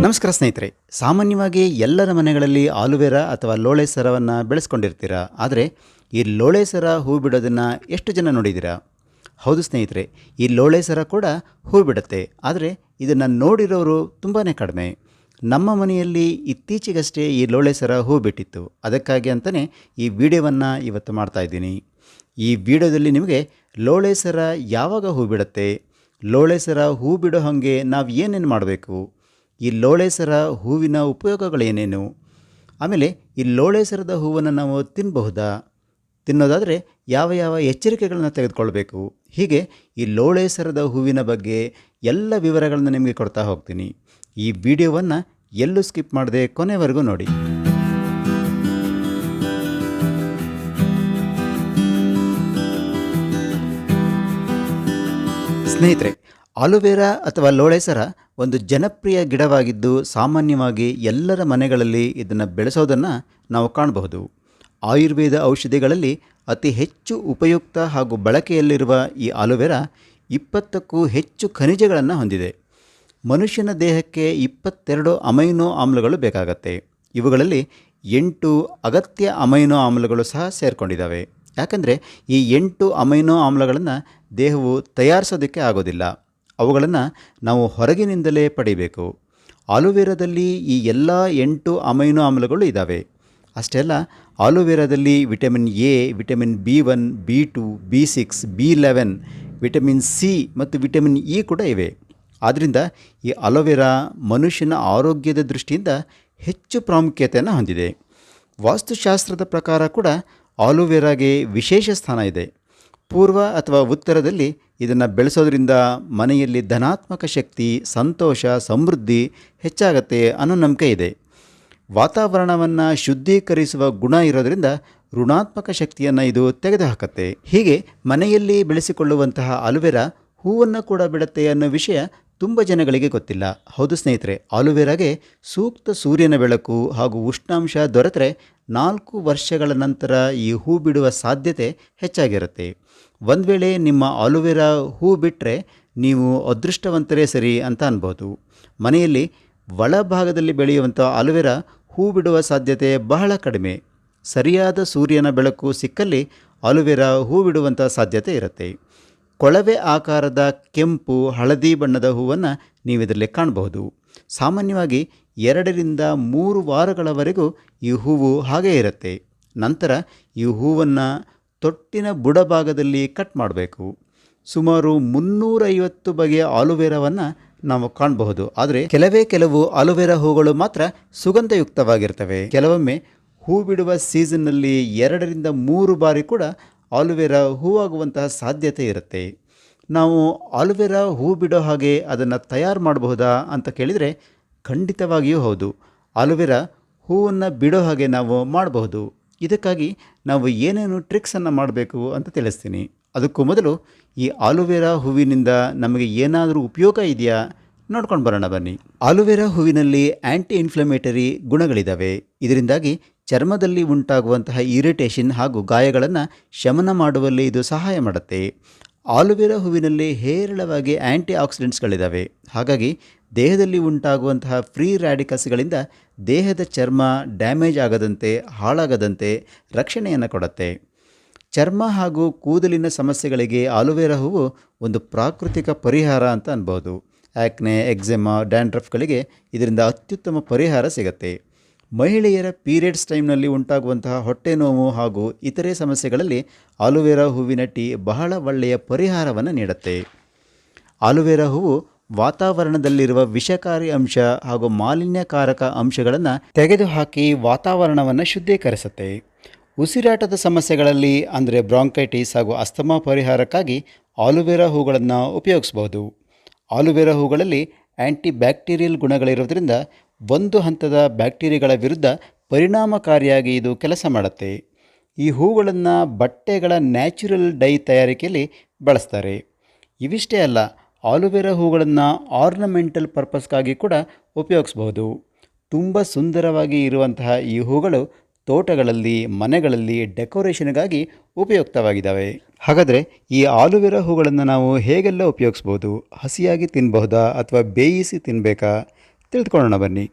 ನಮಸ್ಕಾರ ಸ್ನೇಹಿತರೆ. ಸಾಮಾನ್ಯವಾಗಿ ಎಲ್ಲರ ಮನೆಗಳಲ್ಲಿ ಆಲೂವೆರಾ ಅಥವಾ ಲೋಳೆ ಸರವನ್ನು ಬೆಳೆಸ್ಕೊಂಡಿರ್ತೀರ. ಆದರೆ ಈ ಲೋಳೆ ಸರ ಹೂ ಬಿಡೋದನ್ನು ಎಷ್ಟು ಜನ ನೋಡಿದ್ದೀರಾ? ಹೌದು ಸ್ನೇಹಿತರೆ, ಈ ಲೋಳೆ ಸರ ಕೂಡ ಹೂ ಬಿಡುತ್ತೆ. ಆದರೆ ಇದನ್ನು ನೋಡಿರೋರು ತುಂಬಾ ಕಡಿಮೆ. ನಮ್ಮ ಮನೆಯಲ್ಲಿ ಇತ್ತೀಚೆಗಷ್ಟೇ ಈ ಲೋಳೆ ಸರ ಹೂ ಬಿಟ್ಟಿತ್ತು. ಅದಕ್ಕಾಗಿ ಅಂತಲೇ ಈ ವಿಡಿಯೋವನ್ನು ಇವತ್ತು ಮಾಡ್ತಾಯಿದ್ದೀನಿ. ಈ ವಿಡಿಯೋದಲ್ಲಿ ನಿಮಗೆ ಲೋಳೆ ಸರ ಯಾವಾಗ ಹೂ ಬಿಡುತ್ತೆ, ಲೋಳೆ ಸರ ಹೂ ಬಿಡೋ ಹಾಗೆ ನಾವು ಏನೇನು ಮಾಡಬೇಕು, ಈ ಲೋಳೆ ಸರ ಹೂವಿನ ಉಪಯೋಗಗಳೇನೇನು, ಆಮೇಲೆ ಈ ಲೋಳೆ ಸರದ ಹೂವನ್ನು ನಾವು ತಿನ್ನಬಹುದಾ, ತಿನ್ನೋದಾದರೆ ಯಾವ ಯಾವ ಎಚ್ಚರಿಕೆಗಳನ್ನು ತೆಗೆದುಕೊಳ್ಬೇಕು, ಹೀಗೆ ಈ ಲೋಳೆ ಸರದ ಹೂವಿನ ಬಗ್ಗೆ ಎಲ್ಲ ವಿವರಗಳನ್ನು ನಿಮಗೆ ಕೊಡ್ತಾ ಹೋಗ್ತೀನಿ. ಈ ವಿಡಿಯೋವನ್ನು ಎಲ್ಲೂ ಸ್ಕಿಪ್ ಮಾಡದೆ ಕೊನೆವರೆಗೂ ನೋಡಿ. ಸ್ನೇಹಿತರೆ, ಆಲೂವೆರಾ ಅಥವಾ ಲೋಳೆ ಸರ ಒಂದು ಜನಪ್ರಿಯ ಗಿಡವಾಗಿದ್ದು ಸಾಮಾನ್ಯವಾಗಿ ಎಲ್ಲರ ಮನೆಗಳಲ್ಲಿ ಇದನ್ನು ಬೆಳೆಸೋದನ್ನು ನಾವು ಕಾಣಬಹುದು. ಆಯುರ್ವೇದ ಔಷಧಿಗಳಲ್ಲಿ ಅತಿ ಹೆಚ್ಚು ಉಪಯುಕ್ತ ಹಾಗೂ ಬಳಕೆಯಲ್ಲಿರುವ ಈ ಆಲೂವೆರಾ 20ಕ್ಕೂ ಹೆಚ್ಚು ಖನಿಜಗಳನ್ನು ಹೊಂದಿದೆ. ಮನುಷ್ಯನ ದೇಹಕ್ಕೆ 22 ಅಮೈನೋ ಆಮ್ಲಗಳು ಬೇಕಾಗತ್ತೆ. ಇವುಗಳಲ್ಲಿ 8 ಅಗತ್ಯ ಅಮೈನೋ ಆಮ್ಲಗಳು ಸಹ ಸೇರಿಕೊಂಡಿದ್ದಾವೆ. ಯಾಕಂದರೆ ಈ 8 ಅಮೈನೋ ಆಮ್ಲಗಳನ್ನು ದೇಹವು ತಯಾರಿಸೋದಕ್ಕೆ ಆಗೋದಿಲ್ಲ. ಅವುಗಳನ್ನು ನಾವು ಹೊರಗಿನಿಂದಲೇ ಪಡಿಬೇಕು. ಆಲೂವೆರಾದಲ್ಲಿ ಈ ಎಲ್ಲ 8 ಅಮೈನೋ ಆಮ್ಲಗಳು ಇದ್ದಾವೆ. ಅಷ್ಟೇ ಅಲ್ಲ, ಆಲೂವೆರಾದಲ್ಲಿ vitamin A, vitamin B1, B2, B6, B11, vitamin C ಮತ್ತು ವಿಟಮಿನ್ ಇ ಕೂಡ ಇವೆ. ಆದ್ದರಿಂದ ಈ ಆಲೂವೆರಾ ಮನುಷ್ಯನ ಆರೋಗ್ಯದ ದೃಷ್ಟಿಯಿಂದ ಹೆಚ್ಚು ಪ್ರಾಮುಖ್ಯತೆಯನ್ನು ಹೊಂದಿದೆ. ವಾಸ್ತುಶಾಸ್ತ್ರದ ಪ್ರಕಾರ ಕೂಡ ಆಲೂವೆರಾಗೆ ವಿಶೇಷ ಸ್ಥಾನ ಇದೆ. ಪೂರ್ವ ಅಥವಾ ಉತ್ತರದಲ್ಲಿ ಇದನ್ನು ಬೆಳೆಸೋದ್ರಿಂದ ಮನೆಯಲ್ಲಿ ಧನಾತ್ಮಕ ಶಕ್ತಿ, ಸಂತೋಷ, ಸಮೃದ್ಧಿ ಹೆಚ್ಚಾಗತ್ತೆ ಅನ್ನೋ ನಂಬಿಕೆ ಇದೆ. ವಾತಾವರಣವನ್ನು ಶುದ್ಧೀಕರಿಸುವ ಗುಣ ಇರೋದರಿಂದ ಋಣಾತ್ಮಕ ಶಕ್ತಿಯನ್ನು ಇದು ತೆಗೆದುಹಾಕತ್ತೆ. ಹೀಗೆ ಮನೆಯಲ್ಲಿ ಬೆಳೆಸಿಕೊಳ್ಳುವಂತಹ ಆಲೂವೆರಾ ಹೂವನ್ನು ಕೂಡ ಬಿಡುತ್ತೆ ಅನ್ನೋ ವಿಷಯ ತುಂಬ ಜನಗಳಿಗೆ ಗೊತ್ತಿಲ್ಲ. ಹೌದು ಸ್ನೇಹಿತರೆ, ಆಲೂವೆರಾಗೆ ಸೂಕ್ತ ಸೂರ್ಯನ ಬೆಳಕು ಹಾಗೂ ಉಷ್ಣಾಂಶ ದೊರೆತರೆ 4 ವರ್ಷಗಳ ನಂತರ ಈ ಹೂ ಬಿಡುವ ಸಾಧ್ಯತೆ ಹೆಚ್ಚಾಗಿರುತ್ತೆ. ಒಂದು ವೇಳೆ ನಿಮ್ಮ ಆಲೂವೆರಾ ಹೂ ಬಿಟ್ಟರೆ ನೀವು ಅದೃಷ್ಟವಂತರೇ ಸರಿ ಅಂತ ಅನ್ಬೋದು. ಮನೆಯಲ್ಲಿ ಒಳಭಾಗದಲ್ಲಿ ಬೆಳೆಯುವಂಥ ಆಲೂವೆರಾ ಹೂ ಬಿಡುವ ಸಾಧ್ಯತೆ ಬಹಳ ಕಡಿಮೆ. ಸರಿಯಾದ ಸೂರ್ಯನ ಬೆಳಕು ಸಿಕ್ಕಲ್ಲಿ ಆಲೂವೆರಾ ಹೂ ಬಿಡುವಂಥ ಸಾಧ್ಯತೆ ಇರುತ್ತೆ. ಕೊಳವೆ ಆಕಾರದ ಕೆಂಪು, ಹಳದಿ ಬಣ್ಣದ ಹೂವನ್ನು ನೀವು ಇದರಲ್ಲಿ ಕಾಣಬಹುದು. ಸಾಮಾನ್ಯವಾಗಿ 2ರಿಂದ 3 ವಾರಗಳವರೆಗೂ ಈ ಹೂವು ಹಾಗೇ ಇರುತ್ತೆ. ನಂತರ ಈ ಹೂವನ್ನು ತೊಟ್ಟಿನ ಬುಡಭಾಗದಲ್ಲಿ ಕಟ್ ಮಾಡಬೇಕು. ಸುಮಾರು 350 ಬಗೆಯ ಆಲೂವೆರಾವನ್ನು ನಾವು ಕಾಣಬಹುದು. ಆದರೆ ಕೆಲವು ಆಲೂವೆರಾ ಹೂಗಳು ಮಾತ್ರ ಸುಗಂಧಯುಕ್ತವಾಗಿರ್ತವೆ. ಕೆಲವೊಮ್ಮೆ ಹೂ ಬಿಡುವ ಸೀಸನ್ನಲ್ಲಿ 2ರಿಂದ 3 ಬಾರಿ ಕೂಡ ಆಲೂವೆರಾ ಹೂವಾಗುವಂತಹ ಸಾಧ್ಯತೆ ಇರುತ್ತೆ. ನಾವು ಆಲೂವೆರಾ ಹೂ ಬಿಡೋ ಹಾಗೆ ಅದನ್ನು ತಯಾರು ಮಾಡಬಹುದಾ ಅಂತ ಕೇಳಿದರೆ ಖಂಡಿತವಾಗಿಯೂ ಹೌದು. ಆಲೂವೆರಾ ಹೂವನ್ನು ಬಿಡೋ ಹಾಗೆ ನಾವು ಮಾಡಬಹುದು. ಇದಕ್ಕಾಗಿ ನಾವು ಏನೇನು ಟ್ರಿಕ್ಸನ್ನು ಮಾಡಬೇಕು ಅಂತ ತಿಳಿಸ್ತೀನಿ. ಅದಕ್ಕೂ ಮೊದಲು ಈ ಆಲೂವೆರಾ ಹೂವಿನಿಂದ ನಮಗೆ ಏನಾದರೂ ಉಪಯೋಗ ಇದೆಯಾ ನೋಡ್ಕೊಂಡು ಬರೋಣ ಬನ್ನಿ. ಆಲೂವೆರಾ ಹೂವಿನಲ್ಲಿ ಆ್ಯಂಟಿ ಇನ್ಫ್ಲಮೇಟರಿ ಗುಣಗಳಿದ್ದಾವೆ. ಇದರಿಂದಾಗಿ ಚರ್ಮದಲ್ಲಿ ಉಂಟಾಗುವಂತಹ ಇರಿಟೇಷನ್ ಹಾಗೂ ಗಾಯಗಳನ್ನು ಶಮನ ಮಾಡುವಲ್ಲಿ ಇದು ಸಹಾಯ ಮಾಡುತ್ತೆ. ಆಲೂವೆರಾ ಹೂವಿನಲ್ಲಿ ಹೇರಳವಾಗಿ ಆ್ಯಂಟಿ ಆಕ್ಸಿಡೆಂಟ್ಸ್ಗಳಿದ್ದಾವೆ. ಹಾಗಾಗಿ ದೇಹದಲ್ಲಿ ಉಂಟಾಗುವಂತಹ ಫ್ರೀ ರ್ಯಾಡಿಕಲ್ಸ್ಗಳಿಂದ ದೇಹದ ಚರ್ಮ ಡ್ಯಾಮೇಜ್ ಆಗದಂತೆ, ಹಾಳಾಗದಂತೆ ರಕ್ಷಣೆಯನ್ನು ಕೊಡುತ್ತೆ. ಚರ್ಮ ಹಾಗೂ ಕೂದಲಿನ ಸಮಸ್ಯೆಗಳಿಗೆ ಆಲೂವೆರಾ ಹೂವು ಒಂದು ಪ್ರಾಕೃತಿಕ ಪರಿಹಾರ ಅಂತ ಅನ್ಬೋದು. ಆ್ಯಕ್ನೆ, ಎಕ್ಸೆಮಾ, ಡ್ಯಾಂಡ್ರಫ್ಗಳಿಗೆ ಇದರಿಂದ ಅತ್ಯುತ್ತಮ ಪರಿಹಾರ ಸಿಗುತ್ತೆ. ಮಹಿಳೆಯರ ಪೀರಿಯಡ್ಸ್ ಟೈಮ್ನಲ್ಲಿ ಉಂಟಾಗುವಂತಹ ಹೊಟ್ಟೆ ನೋವು ಹಾಗೂ ಇತರೆ ಸಮಸ್ಯೆಗಳಲ್ಲಿ ಆಲೂವೆರಾ ಹೂವಿನ ಟೀ ಬಹಳ ಒಳ್ಳೆಯ ಪರಿಹಾರವನ್ನು ನೀಡುತ್ತೆ. ಆಲೂವೆರಾ ಹೂವು ವಾತಾವರಣದಲ್ಲಿರುವ ವಿಷಕಾರಿ ಅಂಶ ಹಾಗೂ ಮಾಲಿನ್ಯಕಾರಕ ಅಂಶಗಳನ್ನು ತೆಗೆದುಹಾಕಿ ವಾತಾವರಣವನ್ನು ಶುದ್ಧೀಕರಿಸುತ್ತೆ. ಉಸಿರಾಟದ ಸಮಸ್ಯೆಗಳಲ್ಲಿ ಅಂದರೆ ಬ್ರಾಂಕೈಟಿಸ್ ಹಾಗೂ ಅಸ್ತಮಾ ಪರಿಹಾರಕ್ಕಾಗಿ ಆಲೂವೆರಾ ಹೂಗಳನ್ನು ಉಪಯೋಗಿಸಬಹುದು. ಆಲೂವೆರಾ ಹೂಗಳಲ್ಲಿ ಆ್ಯಂಟಿ ಬ್ಯಾಕ್ಟೀರಿಯಲ್ ಗುಣಗಳಿರೋದ್ರಿಂದ ಒಂದು ಹಂತದ ಬ್ಯಾಕ್ಟೀರಿಯಾಗಳ ವಿರುದ್ಧ ಪರಿಣಾಮಕಾರಿಯಾಗಿ ಇದು ಕೆಲಸ ಮಾಡುತ್ತೆ. ಈ ಹೂಗಳನ್ನು ಬಟ್ಟೆಗಳ ನ್ಯಾಚುರಲ್ ಡೈ ತಯಾರಿಕೆಯಲ್ಲಿ ಬಳಸ್ತಾರೆ. ಇವಿಷ್ಟೇ ಅಲ್ಲ, ಆಲೂವೆರಾ ಹೂಗಳನ್ನು ಆರ್ನಮೆಂಟಲ್ ಪರ್ಪಸ್ಗಾಗಿ ಕೂಡ ಉಪಯೋಗಿಸ್ಬೋದು. ತುಂಬ ಸುಂದರವಾಗಿ ಇರುವಂತಹ ಈ ಹೂಗಳು ತೋಟಗಳಲ್ಲಿ, ಮನೆಗಳಲ್ಲಿ ಡೆಕೋರೇಷನ್ಗಾಗಿ ಉಪಯುಕ್ತವಾಗಿದ್ದಾವೆ. ಹಾಗಾದರೆ ಈ ಆಲೂವೆರಾ ಹೂಗಳನ್ನು ನಾವು ಹೇಗೆಲ್ಲ ಉಪಯೋಗಿಸ್ಬೋದು? ಹಸಿಯಾಗಿ ತಿನ್ನಬಹುದಾ ಅಥವಾ ಬೇಯಿಸಿ ತಿನ್ನಬೇಕಾ? ತಿಳಿದುಕೊಳ್ಳೋಣ ಬನ್ನಿ.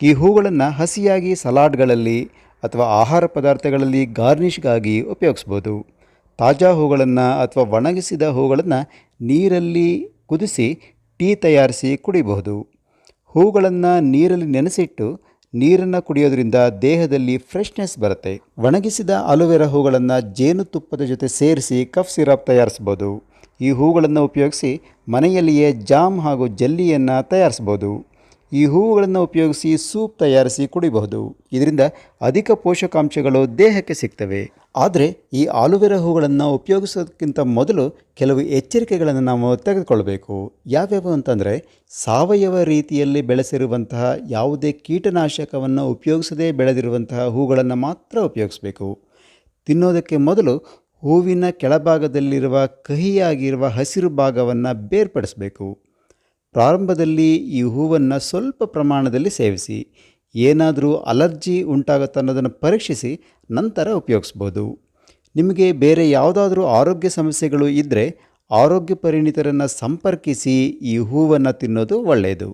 ಈ ಹೂಗಳನ್ನು ಹಸಿಯಾಗಿ ಸಲಾಡ್ಗಳಲ್ಲಿ ಅಥವಾ ಆಹಾರ ಪದಾರ್ಥಗಳಲ್ಲಿ ಗಾರ್ನಿಷ್ಗಾಗಿ ಉಪಯೋಗಿಸ್ಬೋದು. ತಾಜಾ ಹೂಗಳನ್ನು ಅಥವಾ ಒಣಗಿಸಿದ ಹೂಗಳನ್ನು ನೀರಲ್ಲಿ ಕುದಿಸಿ ಟೀ ತಯಾರಿಸಿ ಕುಡಿಬಹುದು. ಹೂಗಳನ್ನು ನೀರಲ್ಲಿ ನೆನೆಸಿಟ್ಟು ನೀರನ್ನು ಕುಡಿಯೋದ್ರಿಂದ ದೇಹದಲ್ಲಿ ಫ್ರೆಶ್ನೆಸ್ ಬರುತ್ತೆ. ಒಣಗಿಸಿದ ಆಲೋವೆರಾ ಹೂಗಳನ್ನು ಜೇನುತುಪ್ಪದ ಜೊತೆ ಸೇರಿಸಿ ಕಫ್ ಸಿರಪ್ ತಯಾರಿಸ್ಬೋದು. ಈ ಹೂಗಳನ್ನು ಉಪಯೋಗಿಸಿ ಮನೆಯಲ್ಲಿಯೇ ಜಾಮ್ ಹಾಗೂ ಜೆಲ್ಲಿಯನ್ನು ತಯಾರಿಸ್ಬೋದು. ಈ ಹೂವುಗಳನ್ನು ಉಪಯೋಗಿಸಿ ಸೂಪ್ ತಯಾರಿಸಿ ಕುಡಿಬಹುದು. ಇದರಿಂದ ಅಧಿಕ ಪೋಷಕಾಂಶಗಳು ದೇಹಕ್ಕೆ ಸಿಗ್ತವೆ. ಆದರೆ ಈ ಆಲೋವೆರಾ ಹೂಗಳನ್ನು ಉಪಯೋಗಿಸೋದಕ್ಕಿಂತ ಮೊದಲು ಕೆಲವು ಎಚ್ಚರಿಕೆಗಳನ್ನು ನಾವು ತೆಗೆದುಕೊಳ್ಬೇಕು. ಯಾವ್ಯಾವು ಅಂತಂದರೆ, ಸಾವಯವ ರೀತಿಯಲ್ಲಿ ಬೆಳೆಸಿರುವಂತಹ ಯಾವುದೇ ಕೀಟನಾಶಕವನ್ನು ಉಪಯೋಗಿಸದೇ ಬೆಳೆದಿರುವಂತಹ ಹೂಗಳನ್ನು ಮಾತ್ರ ಉಪಯೋಗಿಸಬೇಕು. ತಿನ್ನೋದಕ್ಕೆ ಮೊದಲು ಹೂವಿನ ಕೆಳಭಾಗದಲ್ಲಿರುವ ಕಹಿಯಾಗಿರುವ ಹಸಿರು ಭಾಗವನ್ನು ಬೇರ್ಪಡಿಸಬೇಕು. ಪ್ರಾರಂಭದಲ್ಲಿ ಈ ಹೂವನ್ನು ಸ್ವಲ್ಪ ಪ್ರಮಾಣದಲ್ಲಿ ಸೇವಿಸಿ. ಏನಾದರೂ ಅಲರ್ಜಿ ಉಂಟಾಗುತ್ತಾ ಅನ್ನೋದನ್ನು ಪರೀಕ್ಷಿಸಿ ನಂತರ ಉಪಯೋಗಿಸ್ಬೋದು. ನಿಮಗೆ ಬೇರೆ ಯಾವುದಾದ್ರೂ ಆರೋಗ್ಯ ಸಮಸ್ಯೆಗಳು ಇದ್ದರೆ ಆರೋಗ್ಯ ಪರಿಣಿತರನ್ನು ಸಂಪರ್ಕಿಸಿ ಈ ಹೂವನ್ನು ತಿನ್ನೋದು ಒಳ್ಳೆಯದು.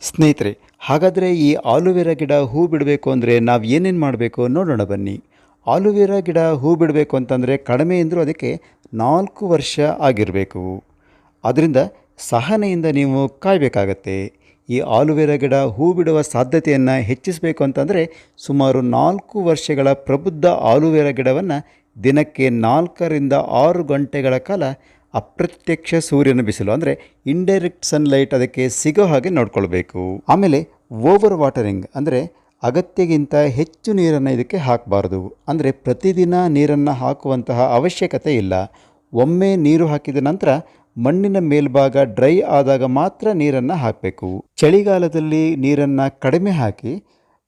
ಸ್ನೇಹಿತರೆ, ಹಾಗಾದರೆ ಈ ಆಲೋವೆರಾ ಗಿಡ ಹೂ ಬಿಡಬೇಕು ಅಂದರೆ ನಾವು ಏನೇನು ಮಾಡಬೇಕು ನೋಡೋಣ ಬನ್ನಿ. ಆಲೋವೆರಾ ಗಿಡ ಹೂ ಬಿಡಬೇಕು ಅಂತಂದರೆ ಕಡಿಮೆ ಅಂದರೂ ಅದಕ್ಕೆ 4 ವರ್ಷ ಆಗಿರಬೇಕು. ಅದರಿಂದ ಸಹನೆಯಿಂದ ನೀವು ಕಾಯಬೇಕಾಗತ್ತೆ. ಈ ಆಲೋವೆರಾ ಗಿಡ ಹೂ ಬಿಡುವ ಸಾಧ್ಯತೆಯನ್ನು ಹೆಚ್ಚಿಸಬೇಕು ಅಂತಂದರೆ ಸುಮಾರು 4 ವರ್ಷಗಳ ಪ್ರಬುದ್ಧ ಆಲೋವೆರಾ ಗಿಡವನ್ನು ದಿನಕ್ಕೆ 4 ರಿಂದ 6 ಗಂಟೆಗಳ ಕಾಲ ಅಪ್ರತ್ಯಕ್ಷ ಸೂರ್ಯನ ಬಿಸಿಲು ಅಂದರೆ ಇಂಡೈರೆಕ್ಟ್ ಸನ್ಲೈಟ್ ಅದಕ್ಕೆ ಸಿಗೋ ಹಾಗೆ ನೋಡ್ಕೊಳ್ಬೇಕು. ಆಮೇಲೆ ಓವರ್ ವಾಟರಿಂಗ್ ಅಂದರೆ ಅಗತ್ಯಕ್ಕಿಂತ ಹೆಚ್ಚು ನೀರನ್ನು ಇದಕ್ಕೆ ಹಾಕಬಾರ್ದು. ಅಂದರೆ ಪ್ರತಿದಿನ ನೀರನ್ನು ಹಾಕುವಂತಹ ಅವಶ್ಯಕತೆ ಇಲ್ಲ. ಒಮ್ಮೆ ನೀರು ಹಾಕಿದ ನಂತರ ಮಣ್ಣಿನ ಮೇಲ್ಭಾಗ ಡ್ರೈ ಆದಾಗ ಮಾತ್ರ ನೀರನ್ನು ಹಾಕಬೇಕು. ಚಳಿಗಾಲದಲ್ಲಿ ನೀರನ್ನು ಕಡಿಮೆ ಹಾಕಿ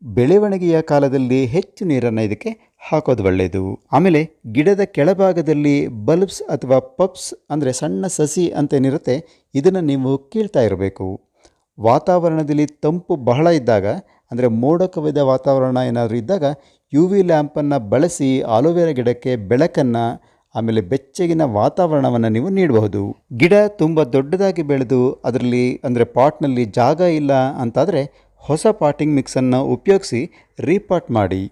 ಬೆಳವಣಿಗೆಯ ಕಾಲದಲ್ಲಿ ಹೆಚ್ಚು ನೀರನ್ನು ಇದಕ್ಕೆ ಹಾಕೋದು ಒಳ್ಳೆಯದು. ಆಮೇಲೆ ಗಿಡದ ಕೆಳಭಾಗದಲ್ಲಿ ಬಲ್ಬ್ಸ್ ಅಥವಾ ಪಪ್ಸ್ ಅಂದರೆ ಸಣ್ಣ ಸಸಿ ಅಂತೇನಿರುತ್ತೆ, ಇದನ್ನು ನೀವು ಕೀಳ್ತಾ ಇರಬೇಕು. ವಾತಾವರಣದಲ್ಲಿ ತಂಪು ಬಹಳ ಇದ್ದಾಗ ಅಂದರೆ ಮೋಡ ಕವಿದ ವಾತಾವರಣ ಏನಾದರೂ ಇದ್ದಾಗ UV ಲ್ಯಾಂಪನ್ನು ಬಳಸಿ ಆಲೋವೆರಾ ಗಿಡಕ್ಕೆ ಬೆಳಕನ್ನು ಆಮೇಲೆ ಬೆಚ್ಚಗಿನ ವಾತಾವರಣವನ್ನು ನೀವು ನೀಡಬಹುದು. ಗಿಡ ತುಂಬ ದೊಡ್ಡದಾಗಿ ಬೆಳೆದು ಅದರಲ್ಲಿ ಅಂದರೆ ಪಾಟ್ನಲ್ಲಿ ಜಾಗ ಇಲ್ಲ ಅಂತಾದರೆ ಹೊಸ ಪಾಟಿಂಗ್ ಮಿಕ್ಸನ್ನು ಉಪಯೋಗಿಸಿ ರೀಪಾಟ್ ಮಾಡಿ.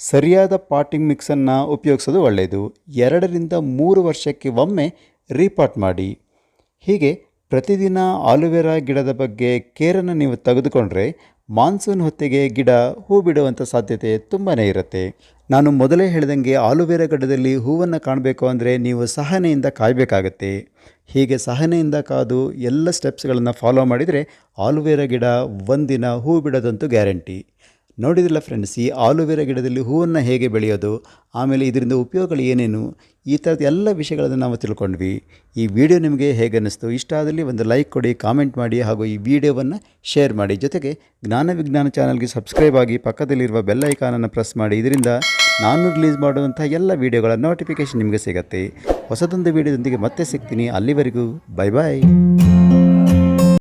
ಸರಿಯಾದ ಪಾಟಿಂಗ್ ಮಿಕ್ಸನ್ನು ಉಪಯೋಗಿಸೋದು ಒಳ್ಳೆಯದು. 2 ರಿಂದ 3 ವರ್ಷಕ್ಕೆ ಒಮ್ಮೆ ರೀಪಾಟ್ ಮಾಡಿ. ಹೀಗೆ ಪ್ರತಿದಿನ ಆಲೋವೆರಾ ಗಿಡದ ಬಗ್ಗೆ ಕೇರನ್ನು ನೀವು ತೆಗೆದುಕೊಂಡ್ರೆ ಮಾನ್ಸೂನ್ ಹೊತ್ತಿಗೆ ಗಿಡ ಹೂ ಬಿಡುವಂಥ ಸಾಧ್ಯತೆ ತುಂಬಾ ಇರುತ್ತೆ. ನಾನು ಮೊದಲೇ ಹೇಳಿದಂಗೆ ಆಲೋವೆರಾ ಗಿಡದಲ್ಲಿ ಹೂವನ್ನು ಕಾಣಬೇಕು ಅಂದರೆ ನೀವು ಸಹನೆಯಿಂದ ಕಾಯಬೇಕಾಗತ್ತೆ. ಹೀಗೆ ಸಹನೆಯಿಂದ ಕಾದು ಎಲ್ಲ ಸ್ಟೆಪ್ಸ್ಗಳನ್ನು ಫಾಲೋ ಮಾಡಿದರೆ ಆಲೋವೆರಾ ಗಿಡ ಒಂದಿನ ಹೂ ಬಿಡೋದಂತೂ ಗ್ಯಾರಂಟಿ. ನೋಡಿದ್ರಲ್ಲ ಫ್ರೆಂಡ್ಸ್, ಈ ಆಲೋವೆರಾ ಗಿಡದಲ್ಲಿ ಹೂವನ್ನು ಹೇಗೆ ಬೆಳೆಯೋದು, ಆಮೇಲೆ ಇದರಿಂದ ಉಪಯೋಗಗಳು ಏನೇನು, ಈ ಥರದ ಎಲ್ಲ ವಿಷಯಗಳನ್ನು ನಾವು ತಿಳ್ಕೊಂಡ್ವಿ. ಈ ವಿಡಿಯೋ ನಿಮಗೆ ಹೇಗೆ ಅನ್ನಿಸ್ತು? ಇಷ್ಟ ಆದಲ್ಲಿ ಒಂದು ಲೈಕ್ ಕೊಡಿ, ಕಾಮೆಂಟ್ ಮಾಡಿ ಹಾಗೂ ಈ ವಿಡಿಯೋವನ್ನು ಶೇರ್ ಮಾಡಿ. ಜೊತೆಗೆ ಜ್ಞಾನ ವಿಜ್ಞಾನ ಚಾನಲ್ಗೆ ಸಬ್ಸ್ಕ್ರೈಬ್ ಆಗಿ ಪಕ್ಕದಲ್ಲಿರುವ ಬೆಲ್ ಐಕಾನನ್ನು ಪ್ರೆಸ್ ಮಾಡಿ. ಇದರಿಂದ ನಾನು ರಿಲೀಸ್ ಮಾಡುವಂಥ ಎಲ್ಲ ವಿಡಿಯೋಗಳ ನೋಟಿಫಿಕೇಷನ್ ನಿಮಗೆ ಸಿಗುತ್ತೆ. ಹೊಸದೊಂದು ವಿಡಿಯೋದೊಂದಿಗೆ ಮತ್ತೆ ಸಿಗ್ತೀನಿ. ಅಲ್ಲಿವರೆಗೂ ಬೈ ಬಾಯ್.